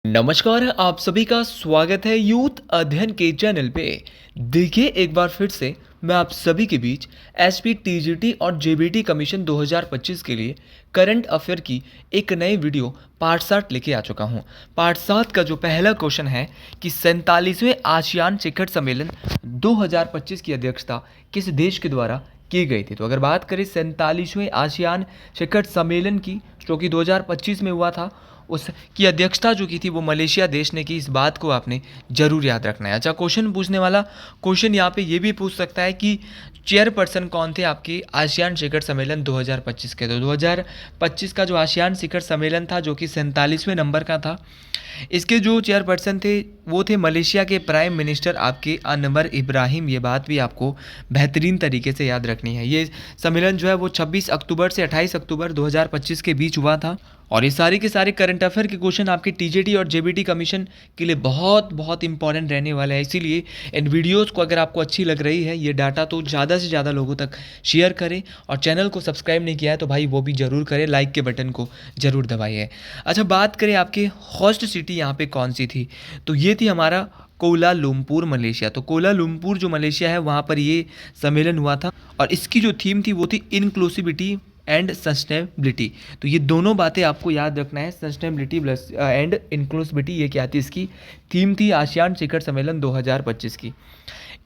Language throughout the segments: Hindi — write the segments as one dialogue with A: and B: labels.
A: नमस्कार, आप सभी का स्वागत है यूथ अध्ययन के चैनल पे। देखिए एक बार फिर से मैं आप सभी के बीच एसपी टीजीटी और जेबीटी कमीशन 2025 के लिए करंट अफेयर की एक नई वीडियो पार्ट 7 लेके आ चुका हूँ। पार्ट 7 का जो पहला क्वेश्चन है कि 47वें आसियान शिखर सम्मेलन 2025 की अध्यक्षता किस देश के द्वारा की गई थी। तो अगर बात करें 47वें आसियान शिखर सम्मेलन की, जो कि 2025 में हुआ था, उसकी अध्यक्षता जो की थी वो मलेशिया देश ने की। इस बात को आपने जरूर याद रखना है। अच्छा, क्वेश्चन पूछने वाला क्वेश्चन यहाँ पे ये भी पूछ सकता है कि चेयरपर्सन कौन थे आपके आसियान शिखर सम्मेलन 2025 के। तो 2025 का जो आसियान शिखर सम्मेलन था, जो कि 47वें नंबर का था, इसके जो चेयरपर्सन थे वो थे मलेशिया के प्राइम मिनिस्टर आपके अनवर इब्राहिम। ये बात भी आपको बेहतरीन तरीके से याद रखनी है। ये सम्मेलन जो है वो 26 अक्टूबर से 28 अक्टूबर 2025 के बीच हुआ था। और ये सारे के सारे करंट अफेयर के क्वेश्चन आपके टीजीटी और जेबीटी कमीशन के लिए बहुत बहुत इंपॉर्टेंट रहने वाले हैं। इसीलिए इन वीडियोस को अगर आपको अच्छी लग रही है ये डाटा, तो ज़्यादा से ज़्यादा लोगों तक शेयर करें। और चैनल को सब्सक्राइब नहीं किया है तो भाई वो भी ज़रूर करें, लाइक के बटन को ज़रूर दबाइए। अच्छा, बात करें आपके होस्ट सिटी यहाँ पे कौन सी थी, तो ये थी हमारा कोलालमपुर मलेशिया। तो कोलालमपुर जो मलेशिया है वहाँ पर ये सम्मेलन हुआ था। और इसकी जो थीम थी वो थी इनक्लूसिविटी एंड सस्टेनेबिलिटी। तो ये दोनों बातें आपको याद रखना है, सस्टेनेबिलिटी प्लस एंड इंक्लूसिविटी। ये क्या थी, इसकी थीम थी आसियान शिखर सम्मेलन 2025 की।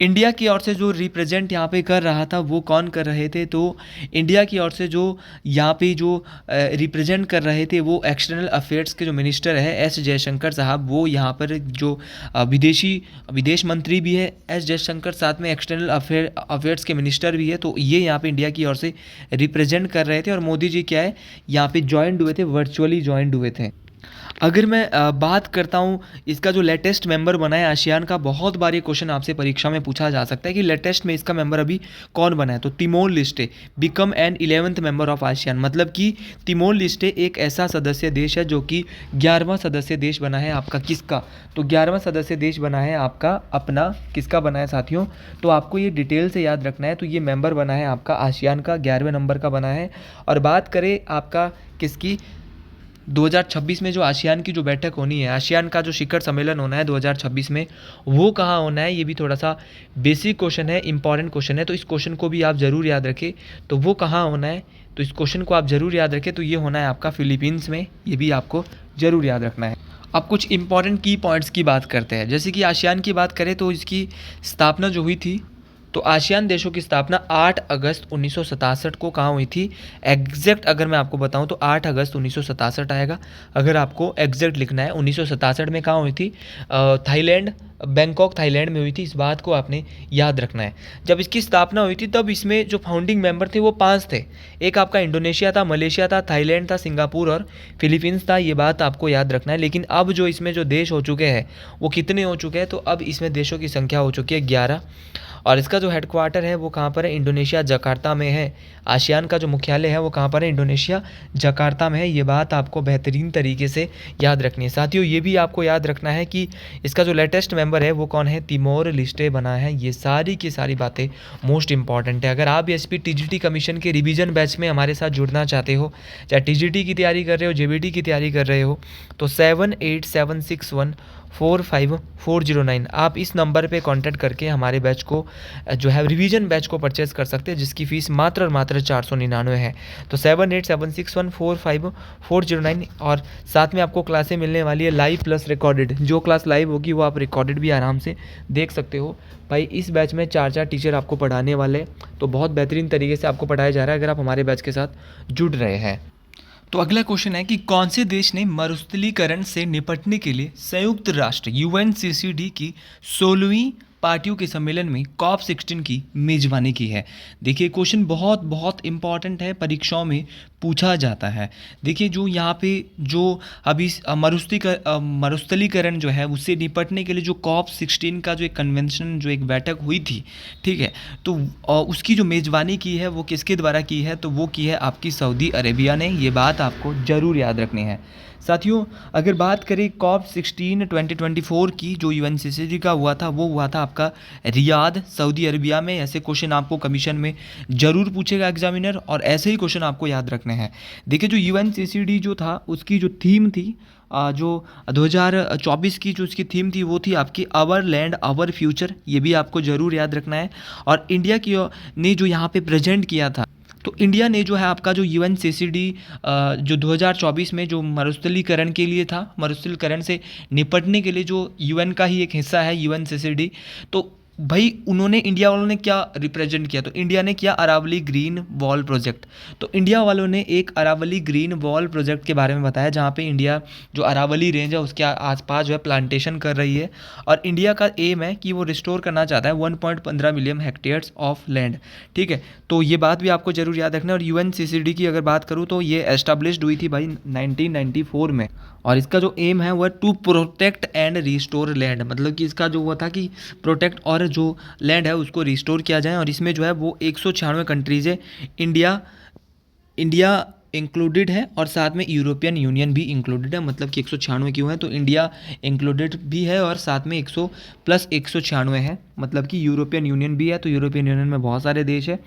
A: इंडिया की ओर से जो रिप्रेजेंट यहाँ पे कर रहा था वो कौन कर रहे थे, तो इंडिया की ओर से जो यहाँ पे जो रिप्रेजेंट कर रहे थे वो एक्सटर्नल अफेयर्स के जो मिनिस्टर है एस जयशंकर साहब। वो यहाँ पर जो विदेश मंत्री भी है एस जयशंकर, साथ में एक्सटर्नल अफेयर्स के मिनिस्टर भी है। तो ये यहाँ पे इंडिया की ओर से रिप्रेजेंट कर रहे थे। और मोदी जी क्या है यहाँ पे ज्वाइंट हुए थे, वर्चुअली ज्वाइंट हुए थे। अगर मैं बात करता हूँ इसका जो लेटेस्ट मेंबर बना है आसियान का, बहुत बार ये क्वेश्चन आपसे परीक्षा में पूछा जा सकता है कि लेटेस्ट में इसका मेंबर अभी कौन बना है। तो Timor Leste become an 11th member of ASEAN. मतलब कि तिमोर लेस्टे एक ऐसा सदस्य देश है जो कि 11वां सदस्य देश बना है आपका। किसका, तो 11वां सदस्य देश बना है आपका अपना। किसका बना है साथियों, तो आपको ये डिटेल से याद रखना है। तो ये मेंबर बना है आपका आसियान का, 11वें नंबर का बना है। और बात करें आपका किसकी, 2026 में जो आसियान की जो बैठक होनी है, आसियान का जो शिखर सम्मेलन होना है 2026 में, वो कहाँ होना है, ये भी थोड़ा सा बेसिक क्वेश्चन है, इंपॉर्टेंट क्वेश्चन है। तो इस क्वेश्चन को भी आप ज़रूर याद रखें। तो वो कहाँ होना है, तो इस क्वेश्चन को आप ज़रूर याद रखें। तो ये होना है आपका फिलीपींस में, ये भी आपको ज़रूर याद रखना है। अब कुछ इंपॉर्टेंट की पॉइंट्स की बात करते हैं। जैसे कि आसियान की बात करें तो इसकी स्थापना जो हुई थी, तो आसियान देशों की स्थापना 8 अगस्त 1967 को कहाँ हुई थी। एग्जैक्ट अगर मैं आपको बताऊं तो 8 अगस्त 1967 आएगा। अगर आपको एग्जैक्ट लिखना है 1967 में कहाँ हुई थी, थाईलैंड, बैंकॉक थाईलैंड में हुई थी। इस बात को आपने याद रखना है। जब इसकी स्थापना हुई थी तब इसमें जो फाउंडिंग मेंबर थे वो 5 थे। एक आपका इंडोनेशिया था, मलेशिया था, थाईलैंड था, सिंगापुर और फिलीपींस था। ये बात आपको याद रखना है। लेकिन अब जो इसमें जो देश हो चुके हैं वो कितने हो चुके हैं, तो अब इसमें देशों की संख्या हो चुकी है 11। और इसका जो हेडक्वार्टर है वो कहाँ पर है, इंडोनेशिया जकार्ता में है। आसियान का जो मुख्यालय है वो कहाँ पर है, इंडोनेशिया जकार्ता में है। ये बात आपको बेहतरीन तरीके से याद रखनी है। साथियों ये भी आपको याद रखना है कि इसका जो लेटेस्ट मेंबर है वो कौन है, तिमोर लेस्टे बना है। ये सारी की सारी बातें मोस्ट इंपॉर्टेंट है। अगर आप एसपी टीजीटी कमीशन के रिवीजन बैच में हमारे साथ जुड़ना चाहते हो, चाहे टीजीटी की तैयारी कर रहे हो, जेबीटी की तैयारी कर रहे हो, तो 7876145409 आप इस नंबर पे कांटेक्ट करके हमारे बैच को जो है रिवीजन बैच को परचेज़ कर सकते हैं, जिसकी फ़ीस मात्र और मात्र 499 है। तो 7876145409। और साथ में आपको क्लासें मिलने वाली है लाइव प्लस रिकॉर्डेड। जो क्लास लाइव होगी वो आप रिकॉर्डेड भी आराम से देख सकते हो। भाई इस बैच में 4 टीचर आपको पढ़ाने वाले, तो बहुत बेहतरीन तरीके से आपको पढ़ाया जा रहा है अगर आप हमारे बैच के साथ जुड़ रहे हैं। तो अगला क्वेश्चन है कि कौन से देश ने मरुस्थलीकरण से निपटने के लिए संयुक्त राष्ट्र यूएनसीसीडी की 16वीं पार्टियों के सम्मेलन में COP16 की मेजबानी की है। देखिए क्वेश्चन बहुत बहुत इंपॉर्टेंट है, परीक्षाओं में पूछा जाता है। देखिए जो यहाँ पे जो अभी मरुस्थलीकरण जो है उससे निपटने के लिए जो COP16 का जो एक कन्वेंशन, जो एक बैठक हुई थी, ठीक है, तो उसकी जो मेज़बानी की है वो किसके द्वारा की है, तो वो की है आपकी सऊदी अरेबिया ने। ये बात आपको ज़रूर याद रखनी है। साथियों, अगर बात करें कॉप 16 2024 की, जो यूएनसीसी का हुआ था, वो हुआ था आपका रियाद, सऊदी अरबिया में। ऐसे क्वेश्चन आपको कमीशन में ज़रूर पूछेगा एग्जामिनर, और ऐसे ही क्वेश्चन आपको याद रखने हैं। देखिए, जो यूएनसीसी जो था, उसकी जो थीम थी, जो 2024 की जो उसकी थीम थी, वो थी आपकी आवर लैंड आवर फ्यूचर। ये भी आपको ज़रूर याद रखना है। और इंडिया की ने जो यहाँ पे प्रेजेंट किया था, तो इंडिया ने जो है आपका जो यूएनसीसीडी जो 2024 में जो मरुस्थलीकरण के लिए था, मरुस्थलीकरण से निपटने के लिए जो यूएन का ही एक हिस्सा है यूएनसीसीडी, तो भाई उन्होंने, इंडिया वालों ने क्या रिप्रेजेंट किया, तो इंडिया ने किया अरावली ग्रीन वॉल प्रोजेक्ट। तो इंडिया वालों ने एक अरावली ग्रीन वॉल प्रोजेक्ट के बारे में बताया, जहाँ पे इंडिया जो अरावली रेंज है उसके आसपास जो है प्लांटेशन कर रही है, और इंडिया का एम है कि वो रिस्टोर करना चाहता है 1.15 मिलियन हेक्टेयर्स ऑफ लैंड। ठीक है, तो ये बात भी आपको जरूर याद रखना है। और यूएनसीसीडी की अगर बात करूँ तो ये एस्टाब्लिश्ड हुई थी भाई 1994 में, और इसका जो एम है वो है to protect and restore land. मतलब कि इसका जो वो था कि प्रोटेक्ट और जो लैंड है उसको रिस्टोर किया जाए। और इसमें जो है वो 196 कंट्रीज़ है, इंडिया इंडिया इंक्लूडेड है, और साथ में यूरोपियन यूनियन भी इंक्लूडेड है। मतलब कि 196 क्यों है, तो इंडिया इंक्लूडेड भी है और साथ में 100 प्लस 196 है। मतलब कि यूरोपियन यूनियन भी है, तो यूरोपियन यूनियन में बहुत सारे देश है,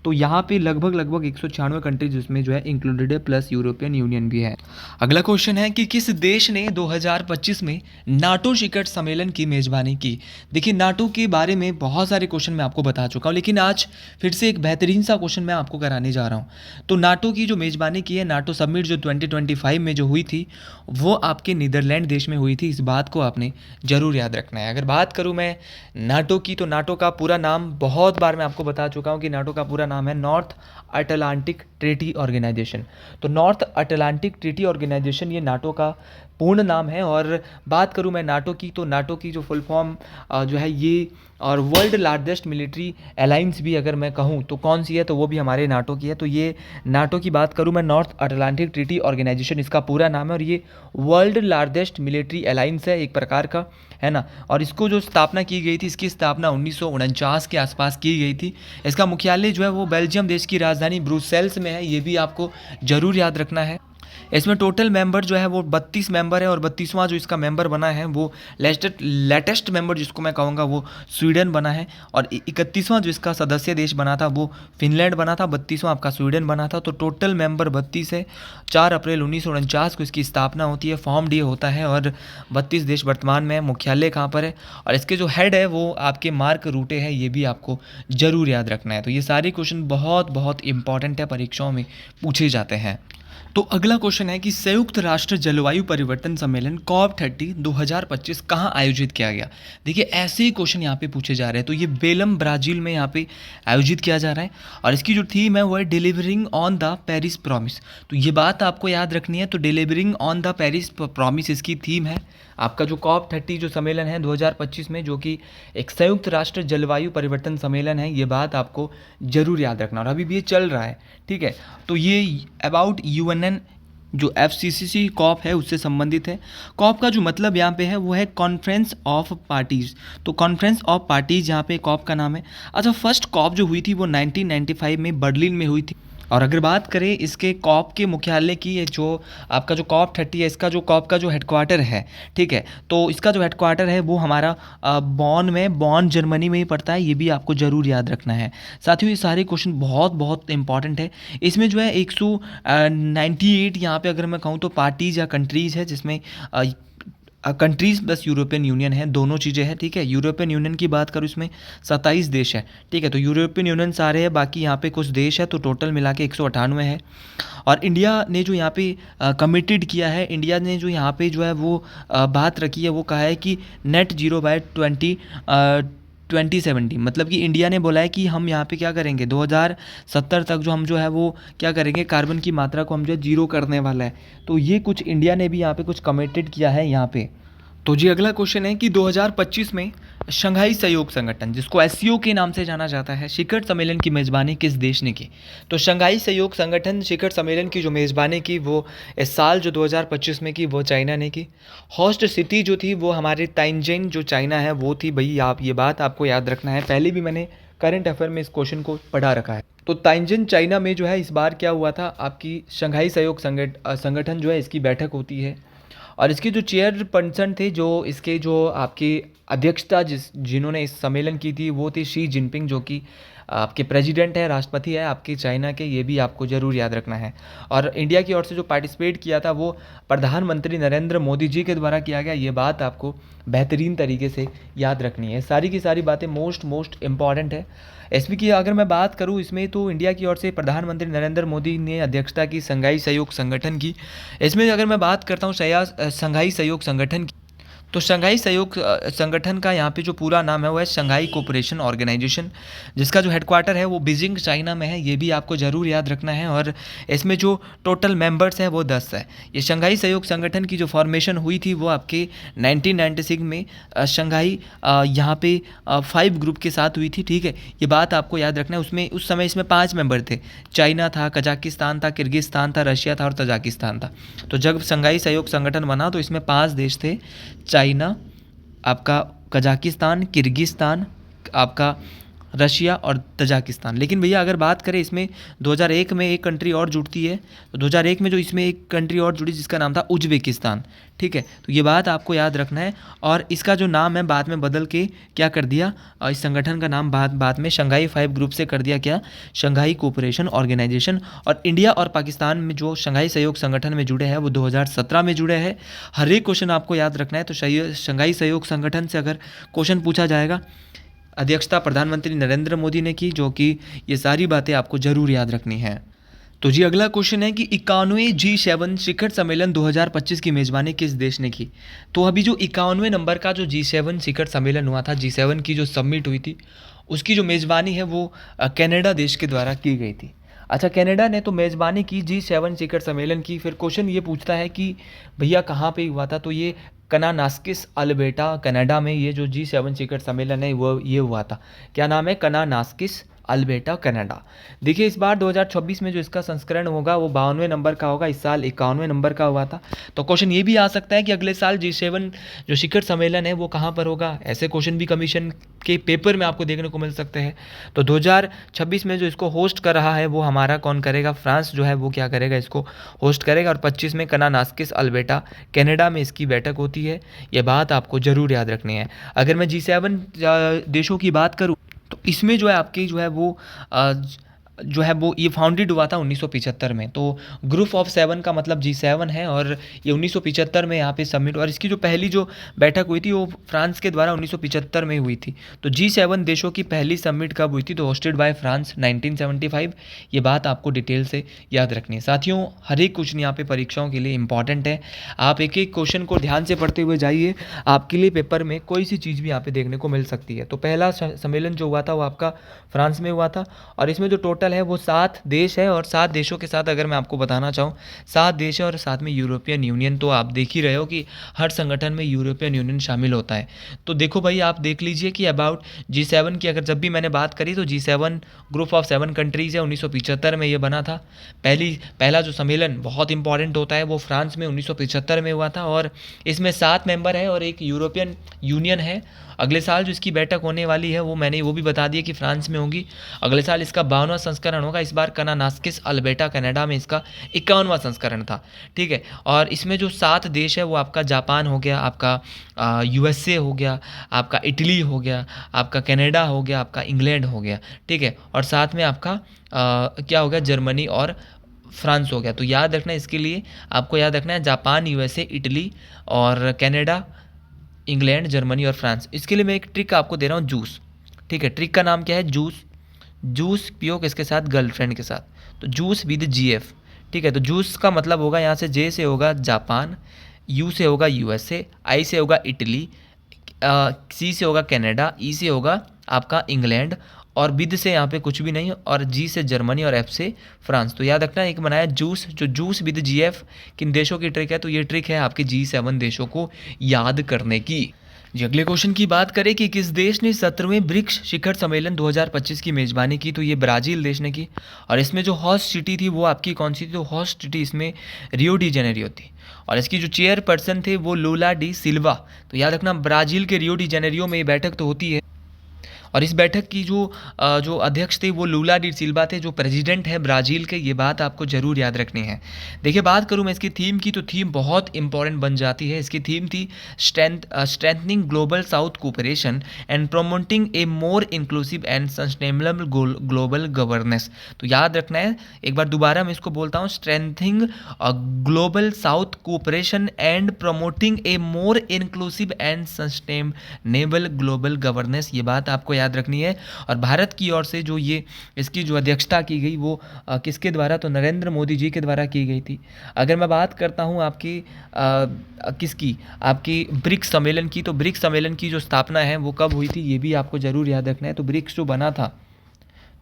A: तो यहाँ पे लगभग 196 कंट्रीज उसमें जो है इंक्लूडेड है, प्लस यूरोपियन यूनियन भी है। अगला क्वेश्चन है कि किस देश ने 2025 में नाटो शिखर सम्मेलन की मेज़बानी की। देखिए, नाटो के बारे में बहुत सारे क्वेश्चन मैं आपको बता चुका हूँ, लेकिन आज फिर से एक बेहतरीन सा क्वेश्चन मैं आपको कराने जा रहा हूँ। तो नाटो की जो मेज़बानी की है, नाटो समिट जो 2025 में जो हुई थी, वो आपके नीदरलैंड देश में हुई थी। इस बात को आपने ज़रूर याद रखना है। अगर बात करूँ मैं नाटो की, तो नाटो का पूरा नाम बहुत बार मैं आपको बता चुका हूँ कि नाटो का पूरा नाम है नॉर्थ अटलांटिक ट्रीटी ऑर्गेनाइजेशन। तो नॉर्थ अटलांटिक ट्रीटी ऑर्गेनाइजेशन ये नाटो का पूर्ण नाम है। और बात करूं मैं नाटो की, तो नाटो की जो फुल फॉर्म जो है ये, और वर्ल्ड लार्जेस्ट मिलिट्री अलायंस भी अगर मैं कहूं तो कौन सी है, तो वो भी हमारे नाटो की है। तो ये नाटो की बात करूं मैं, नॉर्थ अटलांटिक ट्रीटी ऑर्गेनाइजेशन इसका पूरा नाम है, और ये वर्ल्ड लार्जेस्ट मिलिट्री अलायंस है एक प्रकार का, है ना। और इसको जो स्थापना की गई थी, इसकी स्थापना 1949 के आसपास की गई थी। इसका मुख्यालय जो है वो बेल्जियम देश की राजधानी ब्रुसेल्स में है। ये भी आपको ज़रूर याद रखना है। इसमें टोटल मेंबर जो है वो 32 मेंबर है, और 32वां जो इसका मेंबर बना है वो लेटेस्ट मेंबर जिसको मैं कहूँगा वो स्वीडन बना है। और 31वां जो इसका सदस्य देश बना था वो फिनलैंड बना था, 32वां आपका स्वीडन बना था। तो टोटल मेंबर 32 है। 4 अप्रैल 1949 को इसकी स्थापना होती है, फॉर्म डे होता है, और 32 देश वर्तमान में है। मुख्यालय कहाँ पर है, और इसके जो हेड है वो आपके मार्क रूटे है। ये भी आपको ज़रूर याद रखना है। तो ये सारे क्वेश्चन बहुत बहुत इंपॉर्टेंट है, परीक्षाओं में पूछे जाते हैं। तो अगला क्वेश्चन है कि संयुक्त राष्ट्र जलवायु परिवर्तन सम्मेलन कॉप 30 2025 कहाँ आयोजित किया गया। देखिए, ऐसे ही क्वेश्चन यहाँ पे पूछे जा रहे हैं। तो ये बेलम ब्राज़ील में यहाँ पे आयोजित किया जा रहा है, और इसकी जो थीम है वो है delivering on the Paris promise. तो ये बात आपको याद रखनी है। तो delivering on the Paris promise इसकी थीम है। आपका जो कॉप 30 जो सम्मेलन है 2025 में, जो कि एक संयुक्त राष्ट्र जलवायु परिवर्तन सम्मेलन है, ये बात आपको जरूर याद रखना। और अभी भी ये चल रहा है, ठीक है। तो ये अबाउट यूएनएन जो एफसीसीसी कॉप है उससे संबंधित है। कॉप का जो मतलब यहाँ पे है वो है कॉन्फ्रेंस ऑफ पार्टीज़। तो कॉन्फ्रेंस ऑफ पार्टीज़ यहाँ पे कॉप का नाम है। अच्छा, फर्स्ट कॉप जो हुई थी वो 1995 में बर्लिन में हुई थी। और अगर बात करें इसके कॉप के मुख्यालय की, ये जो आपका जो कॉप 30 है, इसका जो कॉप का जो हेडक्वार्टर है, ठीक है, तो इसका जो हेडक्वार्टर है वो हमारा बॉन जर्मनी में ही पड़ता है। ये भी आपको ज़रूर याद रखना है। साथियों, ये सारे क्वेश्चन बहुत बहुत इंपॉर्टेंट है। इसमें जो है 198 यहाँ पे अगर मैं कहूँ तो पार्टीज़ या कंट्रीज़ है, जिसमें कंट्रीज़ प्लस यूरोपियन यूनियन है, दोनों चीज़ें हैं, ठीक है। यूरोपियन यूनियन की बात करूँ, इसमें 27 देश है, ठीक है। तो यूरोपियन यूनियन सारे हैं, बाकी यहाँ पे कुछ देश है, तो टोटल मिला के 198 है। और इंडिया ने जो यहाँ पे कमिटेड किया है, इंडिया ने जो यहाँ पे जो है वो बात रखी है, वो कहा है कि नेट जीरो बाय 2070। मतलब कि इंडिया ने बोला है कि हम यहाँ पे क्या करेंगे, 2070 तक जो हम जो है वो क्या करेंगे, कार्बन की मात्रा को हम जो है जीरो करने वाला है। तो ये कुछ इंडिया ने भी यहाँ पे कुछ कमिटेड किया है यहाँ पे। तो जी अगला क्वेश्चन है कि 2025 में शंघाई सहयोग संगठन, जिसको एससीओ के नाम से जाना जाता है, शिखर सम्मेलन की मेज़बानी किस देश ने की। तो शंघाई सहयोग संगठन शिखर सम्मेलन की जो मेज़बानी की वो इस साल जो 2025 में की वो चाइना ने की। होस्ट सिटी जो थी वो हमारे ताइंजेन जो चाइना है वो थी। भाई आप ये बात आपको याद रखना है, पहले भी मैंने करंट अफेयर में इस क्वेश्चन को पढ़ा रखा है। तो ताइंजन चाइना में जो है इस बार क्या हुआ था, आपकी शंघाई सहयोग संगठन जो है इसकी बैठक होती है। और इसके जो चेयर पर्सन थे, जो इसके जो आपकी अध्यक्षता जिन्होंने इस सम्मेलन की थी, वो थे शी जिनपिंग, जो कि आपके प्रेसिडेंट है, राष्ट्रपति है आपके चाइना के, ये भी आपको ज़रूर याद रखना है। और इंडिया की ओर से जो पार्टिसिपेट किया था वो प्रधानमंत्री नरेंद्र मोदी जी के द्वारा किया गया, ये बात आपको बेहतरीन तरीके से याद रखनी है। सारी की सारी बातें मोस्ट इम्पॉर्टेंट है। एसपी की अगर मैं बात करूं इसमें, तो इंडिया की ओर से प्रधानमंत्री नरेंद्र मोदी ने अध्यक्षता की शंघाई सहयोग संगठन की। इसमें अगर मैं बात करता हूं शंघाई सहयोग संगठन की, तो शंघाई सहयोग संगठन का यहाँ पे जो पूरा नाम है वो है शंघाई कोऑपरेशन ऑर्गेनाइजेशन, जिसका जो हेडक्वार्टर है वो बीजिंग चाइना में है, ये भी आपको ज़रूर याद रखना है। और इसमें जो टोटल मेंबर्स हैं वो 10 है। ये शंघाई सहयोग संगठन की जो फॉर्मेशन हुई थी वो आपके 1996 में शंघाई यहाँ पे 5 ग्रुप के साथ हुई थी, ठीक है। ये बात आपको याद रखना है। उसमें उस समय इसमें 5 मेंबर थे, चाइना था, कजाकिस्तान था, किर्गिस्तान था, रशिया था और तजाकिस्तान था। तो जब शंघाई सहयोग संगठन बना तो इसमें 5 देश थे, चाइना, आपका कजाकिस्तान, किर्गिस्तान, आपका रशिया और तजाकिस्तान। लेकिन भैया अगर बात करें इसमें 2001 में एक कंट्री और जुड़ती है, तो 2001 में जो इसमें एक कंट्री और जुड़ी जिसका नाम था उज्बेकिस्तान, ठीक है। तो ये बात आपको याद रखना है। और इसका जो नाम है बाद में बदल के क्या कर दिया, इस संगठन का नाम बाद में शंघाई 5 ग्रुप से कर दिया, क्या, शंघाई कोऑपरेशन ऑर्गेनाइजेशन। और इंडिया और पाकिस्तान में जो शंघाई सहयोग संगठन में जुड़े हैं वो 2017 में जुड़े हैं। हर एक क्वेश्चन आपको याद रखना है। तो शंघाई सहयोग संगठन से अगर क्वेश्चन पूछा जाएगा, अध्यक्षता प्रधानमंत्री नरेंद्र मोदी ने की, जो कि ये सारी बातें आपको ज़रूर याद रखनी है। तो जी अगला क्वेश्चन है कि 91वें G7 शिखर सम्मेलन 2025 की मेज़बानी किस देश ने की। तो अभी जो 91वें नंबर का जो G7 शिखर सम्मेलन हुआ था, G7 की जो समिट हुई थी, उसकी जो मेज़बानी है वो कनाडा देश के द्वारा की गई थी। अच्छा, कनाडा ने तो मेज़बानी की G7 शिखर सम्मेलन की। फिर क्वेश्चन ये पूछता है कि भैया कहाँ पे हुआ था, तो ये कनानास्किस अल्बर्टा कनाडा में ये जो G7 शिखर सम्मेलन है वो ये हुआ था। क्या नाम है, कनानास्किस अल्बर्टा कनाडा। देखिए इस बार 2026 में जो इसका संस्करण होगा वो 52वें नंबर का होगा, इस साल 51वें नंबर का हुआ था। तो क्वेश्चन ये भी आ सकता है कि अगले साल G7 जो शिखर सम्मेलन है वो कहाँ पर होगा। ऐसे क्वेश्चन भी कमीशन के पेपर में आपको देखने को मिल सकते हैं। तो 2026 में जो इसको होस्ट कर रहा है वो हमारा कौन करेगा, फ्रांस जो है वो क्या करेगा, इसको होस्ट करेगा। और 25 में कनानास्किस अल्बर्टा कनाडा में इसकी बैठक होती है। ये बात आपको ज़रूर याद रखनी है। अगर मैं G7 देशों की बात करूँ तो इसमें जो है आपकी जो है वो जो है वो ये फाउंडेड हुआ था 1975 में। तो ग्रुप ऑफ 7 का मतलब G7 है और ये 1975 में यहाँ पे सबमिट। और इसकी जो पहली जो बैठक हुई थी वो फ्रांस के द्वारा 1975 में हुई थी। तो G7 देशों की पहली सबमिट कब हुई थी, तो होस्टेड बाय फ्रांस 1975। ये बात आपको डिटेल से याद रखनी है। साथियों हर एक क्वेश्चन यहाँ पे परीक्षाओं के लिए इंपॉर्टेंट है। आप एक एक क्वेश्चन को ध्यान से पढ़ते हुए जाइए, आपके लिए पेपर में कोई सी चीज़ भी यहाँ पे देखने को मिल सकती है। तो पहला सम्मेलन जो हुआ था वो आपका फ्रांस में हुआ था और इसमें जो टोटल है वो 7 देश है। और 7 देशों के साथ अगर मैं आपको बताना चाहूँ, 7 देश है और साथ में यूरोपियन यूनियन। तो आप देख ही रहे हो कि हर संगठन में यूरोपियन यूनियन शामिल होता है। तो देखो भाई आप देख लीजिए कि अबाउट G7 की अगर जब भी मैंने बात करी तो G7 ग्रुप ऑफ 7 कंट्रीज़ है, 1975 में ये बना था। पहला जो सम्मेलन बहुत इंपॉर्टेंट होता है वो फ्रांस में 1975 में हुआ था और इसमें 7 मेंबर है और एक यूरोपियन यूनियन है। अगले साल जो इसकी बैठक होने वाली है वो मैंने वो भी बता दिया कि फ्रांस में होगी। अगले साल इसका 52वां संस्करण होगा। इस बार कनानास्किस अल्बर्टा कनाडा में इसका 51वां संस्करण था, ठीक है। और इसमें जो 7 देश है वो आपका जापान हो गया, आपका USA हो गया, आपका इटली हो गया, आपका कनाडा हो गया, आपका इंग्लैंड हो गया, ठीक है। और साथ में आपका क्या हो गया, जर्मनी और फ्रांस हो गया। तो याद रखना इसके लिए आपको याद रखना है जापान, USA, इटली और कनाडा, इंग्लैंड, जर्मनी और फ्रांस। इसके लिए मैं एक ट्रिक आपको दे रहा हूँ, जूस, ठीक है। ट्रिक का नाम क्या है, जूस। जूस पियो किसके साथ, गर्लफ्रेंड के साथ। तो जूस विद GF, ठीक है। तो जूस का मतलब होगा यहाँ से J से होगा जापान, U से होगा USA, I से होगा इटली, C से होगा कनाडा, E से होगा आपका इंग्लैंड और विद से यहाँ पे कुछ भी नहीं और G से जर्मनी और F से फ्रांस। तो याद रखना एक बनाया जूस, जो जूस विद GF किन देशों की ट्रिक है, तो ये ट्रिक है आपके G7 देशों को याद करने की। जी अगले क्वेश्चन की बात करें कि किस देश ने 17वें ब्रिक्स शिखर सम्मेलन 2025 की मेज़बानी की, तो ये ब्राज़ील देश ने की। और इसमें जो होस्ट सिटी थी वो आपकी कौन सी थी, तो होस्ट सिटी इसमें रियो डी जेनेरियो थी और इसकी जो चेयर पर्सन थे वो लूला डी सिल्वा। तो याद रखना ब्राज़ील के रियो डी जेनेरियो में ये बैठक तो होती है और इस बैठक की जो अध्यक्ष थे वो लूला डी सिल्वा थे, जो प्रेसिडेंट है ब्राज़ील के। ये बात आपको ज़रूर याद रखनी है। देखिए, बात करूँ मैं इसकी थीम की, तो थीम बहुत इंपॉर्टेंट बन जाती है। इसकी थीम थी strengthening global south cooperation and promoting A more inclusive and sustainable global governance. तो याद रखना है, एक बार दोबारा मैं इसको बोलता हूँ, strengthening global south cooperation and promoting A more inclusive and sustainable global governance. ये बात आपको याद रखनी है। और भारत की ओर से जो ये इसकी जो अध्यक्षता की गई वो किसके द्वारा, तो नरेंद्र मोदी जी के द्वारा की गई थी। अगर मैं बात करता हूँ आपकी किसकी, आपकी ब्रिक्स सम्मेलन की, तो ब्रिक्स सम्मेलन की जो स्थापना है वो कब हुई थी, ये भी आपको ज़रूर याद रखना है। तो ब्रिक्स जो बना था,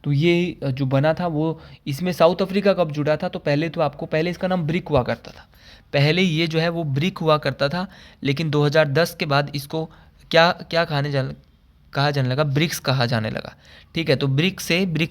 A: तो ये जो बना था वो, इसमें साउथ अफ्रीका कब जुड़ा था, तो पहले इसका नाम ब्रिक हुआ करता था। पहले ये जो है वो ब्रिक हुआ करता था, लेकिन 2010 के बाद इसको क्या क्या कहा जाने लगा, ब्रिक्स कहा जाने लगा। ठीक है, तो ब्रिक्स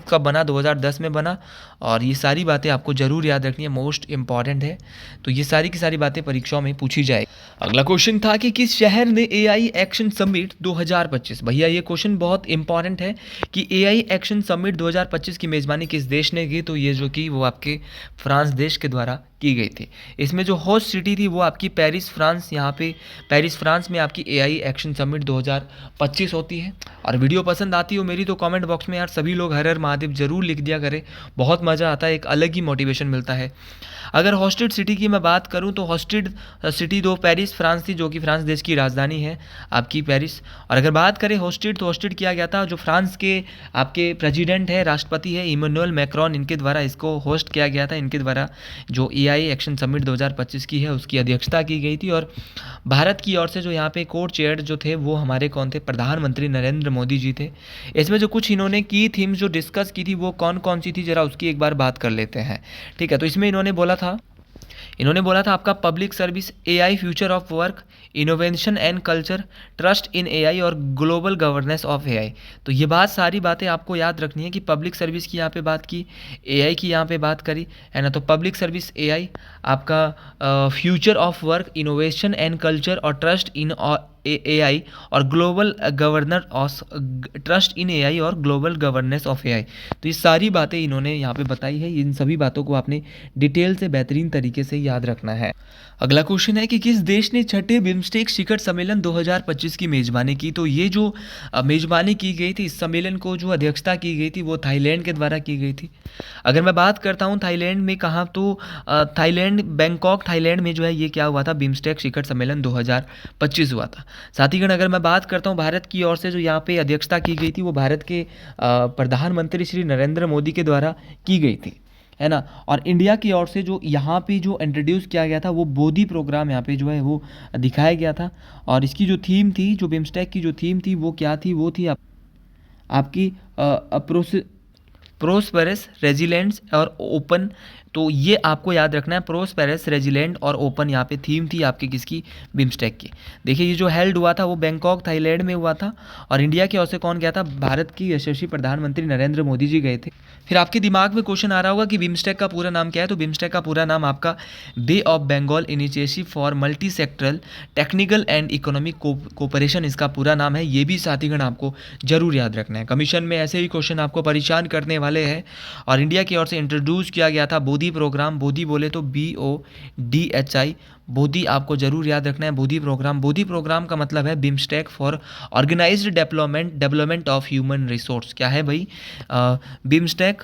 A: कब बना, 2010 में बना। और ये सारी बातें आपको ज़रूर याद रखनी है, मोस्ट इंपॉर्टेंट है। तो ये सारी की सारी बातें परीक्षाओं में पूछी जाए। अगला क्वेश्चन था कि किस शहर ने एआई एक्शन समिट 2025, भैया ये क्वेश्चन बहुत इंपॉर्टेंट है कि एआई एक्शन समिट 2025 की मेज़बानी किस देश ने की, तो ये जो कि वो आपके फ्रांस देश के द्वारा की गई थी। इसमें जो होस्ट सिटी थी वो आपकी पेरिस फ्रांस, यहाँ पे पेरिस फ्रांस में आपकी एआई एक्शन समिट 2025 होती है। और वीडियो पसंद आती हो मेरी, तो कमेंट बॉक्स में यार सभी लोग हर हर महादेव जरूर लिख दिया करें, बहुत मज़ा आता है, एक अलग ही मोटिवेशन मिलता है। अगर हॉस्टेड सिटी की मैं बात करूं तो हॉस्टेड सिटी दो पेरिस फ्रांस थी, जो कि फ्रांस देश की राजधानी है आपकी पेरिस। और अगर बात करें हॉस्टेड, तो हॉस्टेड किया गया था जो फ्रांस के आपके प्रेसिडेंट है, राष्ट्रपति है इमैनुअल मैक्रोन, इनके द्वारा इसको होस्ट किया गया था। इनके द्वारा जो एआई एक्शन समिट 2025 की है उसकी अध्यक्षता की गई थी। और भारत की ओर से जो यहाँ पे कोर चेयर जो थे वो हमारे कौन थे, प्रधानमंत्री नरेंद्र मोदी जी थे। इसमें जो कुछ इन्होंने की थीम्स जो डिस्कस की थी वो कौन कौन सी थी, जरा उसकी एक बार बात कर लेते हैं। ठीक है, तो इसमें इन्होंने बोला था आपका public service, AI future of work, innovation and culture, trust in AI और ग्लोबल गवर्नेंस ऑफ एआई। तो ये सारी बातें आपको याद रखनी है कि पब्लिक सर्विस की यहाँ पे बात की, एआई की यहाँ पे बात करी है ना। तो पब्लिक सर्विस एआई, आपका future of work, innovation and culture और ट्रस्ट इन एआई और ग्लोबल ट्रस्ट इन एआई और ग्लोबल गवर्नेंस ऑफ एआई। तो ये सारी बातें इन्होंने यहाँ पे बताई है। इन सभी बातों को आपने डिटेल से बेहतरीन तरीके से याद रखना है। अगला क्वेश्चन है कि किस देश ने छठे बिम्स्टेक शिखर सम्मेलन 2025 की मेजबानी की। तो ये जो मेजबानी की गई थी, इस सम्मेलन को जो अध्यक्षता की गई थी वो थाईलैंड के द्वारा की गई थी। अगर मैं बात करता हूँ थाईलैंड में कहाँ, तो थाईलैंड, बैंकॉक थाईलैंड में जो है ये क्या हुआ था, बिम्स्टेक शिखर सम्मेलन 2025 हुआ था। साथीगण, अगर मैं बात करता हूँ भारत की ओर से जो यहाँ पे अध्यक्षता की गई थी वो भारत के प्रधानमंत्री श्री नरेंद्र मोदी के द्वारा की गई थी, है ना। और इंडिया की ओर से जो यहाँ पे जो इंट्रोड्यूस किया गया था वो बोधी प्रोग्राम यहाँ पे जो है वो दिखाया गया था। और इसकी जो थीम थी, जो बिम्स्टेक की जो थीम थी वो क्या थी, वो थी आपकी प्रोस्पेरस, रेजिलेंस और ओपन। तो ये आपको याद रखना है, प्रोस्पेरस, रेजिलेंट और ओपन यहाँ पे थीम थी आपकी किसकी, बिम्स्टेक की। देखिए, ये जो हेल्ड हुआ था वो बैंकॉक थाईलैंड में हुआ था। और इंडिया की ओर से कौन गया था, भारत की यशस्वी प्रधानमंत्री नरेंद्र मोदी जी गए थे। फिर आपके दिमाग में क्वेश्चन आ रहा होगा कि बिम्स्टेक का पूरा नाम क्या है। तो बिम्स्टेक का पूरा नाम आपका Bay of Bengal Initiative for Multi Sectoral Technical and Economic Cooperation, इसका पूरा नाम है। ये भी साथीगण आपको जरूर याद रखना है, कमीशन में ऐसे ही क्वेश्चन आपको परेशान करने वाले हैं। और इंडिया की ओर से इंट्रोड्यूस किया गया था बोधी प्रोग्राम, बोधी बोले तो BODHI, बोधी आपको जरूर याद रखना है। बोधी प्रोग्राम का मतलब है BIMSTEC for organised development of human resource. क्या है भाई, BIMSTEC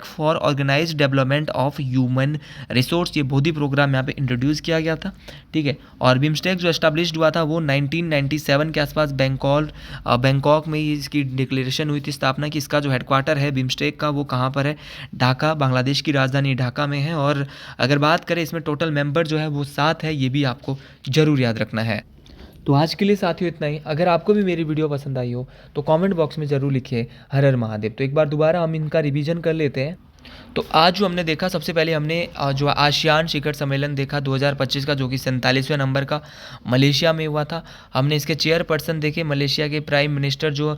A: for organised development of human resource, ये बोधी प्रोग्राम यहाँ पे इंट्रोड्यूस किया गया था। ठीक है, और बिम्स्टेक जो एस्टैब्लिश्ड हुआ था वो 1997 के आसपास बैंकॉक में इसकी डिक्लेरेशन हुई थी, स्थापना की। इसका जो हेडक्वार्टर है बिम्स्टेक का वो कहाँ पर है, ढाका, बांग्लादेश की राजधानी ढाका में है। और अगर बात करें इसमें टोटल मेंबर जो है वो 7 है, ये भी आपको जरूर याद रखना है। तो आज के लिए साथियों इतना ही। अगर आपको भी मेरी वीडियो पसंद आई हो तो कमेंट बॉक्स में ज़रूर लिखिए हर हर महादेव। तो एक बार दोबारा हम इनका रिवीजन कर लेते हैं। तो आज जो हमने देखा, सबसे पहले हमने जो आसियान शिखर सम्मेलन देखा 2025 का, जो कि 47वें नंबर का मलेशिया में हुआ था। हमने इसके चेयरपर्सन देखे, मलेशिया के प्राइम मिनिस्टर जो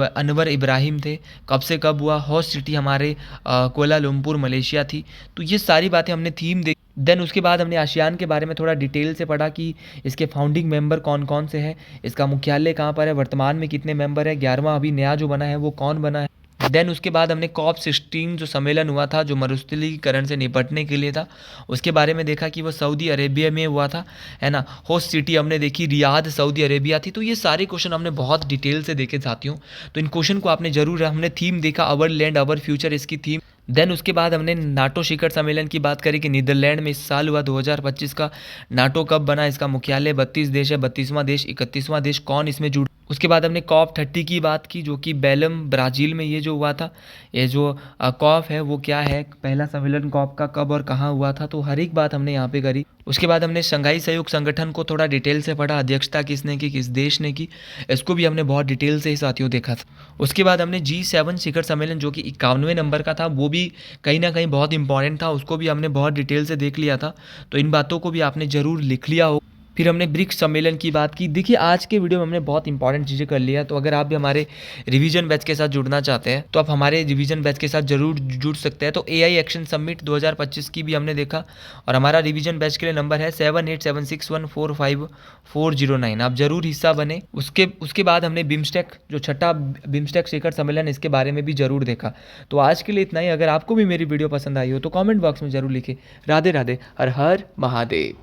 A: अनवर इब्राहिम थे। कब से कब हुआ, होस्ट सिटी हमारे कोलालमपुर मलेशिया थी। तो ये सारी बातें हमने थीम देखी। देन उसके बाद हमने आसियान के बारे में थोड़ा डिटेल से पढ़ा कि इसके फाउंडिंग मेंबर कौन कौन से हैं, इसका मुख्यालय कहाँ पर है, वर्तमान में कितने मेंबर है, 11वां अभी नया जो बना है वो कौन बना है। देन उसके बाद हमने कॉप 16 जो सम्मेलन हुआ था जो मरुस्थलीकरण से निपटने के लिए था, उसके बारे में देखा कि वो सऊदी अरेबिया में हुआ था, है ना। होस्ट सिटी हमने देखी रियाद सऊदी अरेबिया थी। तो ये सारे क्वेश्चन हमने बहुत डिटेल से देखे साथियों। तो इन क्वेश्चन को आपने जरूर, हमने थीम देखा अवर लैंड अवर फ्यूचर, इसकी थीम। देन उसके बाद हमने नाटो शिखर सम्मेलन की बात करी कि नीदरलैंड में इस साल हुआ 2025 का। नाटो कब बना, इसका मुख्यालय 32 देश है, 32वां देश, 31वां देश कौन इसमें जुड़। उसके बाद हमने कॉप 30 की बात की जो कि बेलम ब्राज़ील में ये जो हुआ था। ये जो कॉप है वो क्या है, पहला सम्मेलन कॉप का कब और कहाँ हुआ था, तो हर एक बात हमने यहाँ पे करी। उसके बाद हमने शंघाई सहयोग संगठन को थोड़ा डिटेल से पढ़ा, अध्यक्षता किसने की, किस देश ने की, इसको भी हमने बहुत डिटेल से ही साथियों देखा था। उसके बाद हमने G7 शिखर सम्मेलन जो कि 51वें नंबर का था, वो भी कहीं ना कहीं बहुत इंपॉर्टेंट था, उसको भी हमने बहुत डिटेल से देख लिया था। तो इन बातों को भी आपने ज़रूर लिख लिया हो। फिर हमने ब्रिक्स सम्मेलन की बात की। देखिए आज के वीडियो में हमने बहुत इंपॉर्टेंट चीज़ें कर लिया। तो अगर आप भी हमारे रिवीजन बैच के साथ जुड़ना चाहते हैं तो आप हमारे रिवीजन बैच के साथ जरूर जुड़ सकते हैं। तो AI एक्शन समिट 2025 की भी हमने देखा और हमारा रिवीजन बैच के लिए नंबर है 7876145409। आप जरूर हिस्सा बने। उसके बाद हमने बिम्स्टेक जो छठा बिम्स्टेक शिखर सम्मेलन, इसके बारे में भी जरूर देखा। तो आज के लिए इतना ही। अगर आपको भी मेरी वीडियो पसंद आई हो तो कॉमेंट बॉक्स में जरूर लिखें। राधे राधे, हर हर महादेव।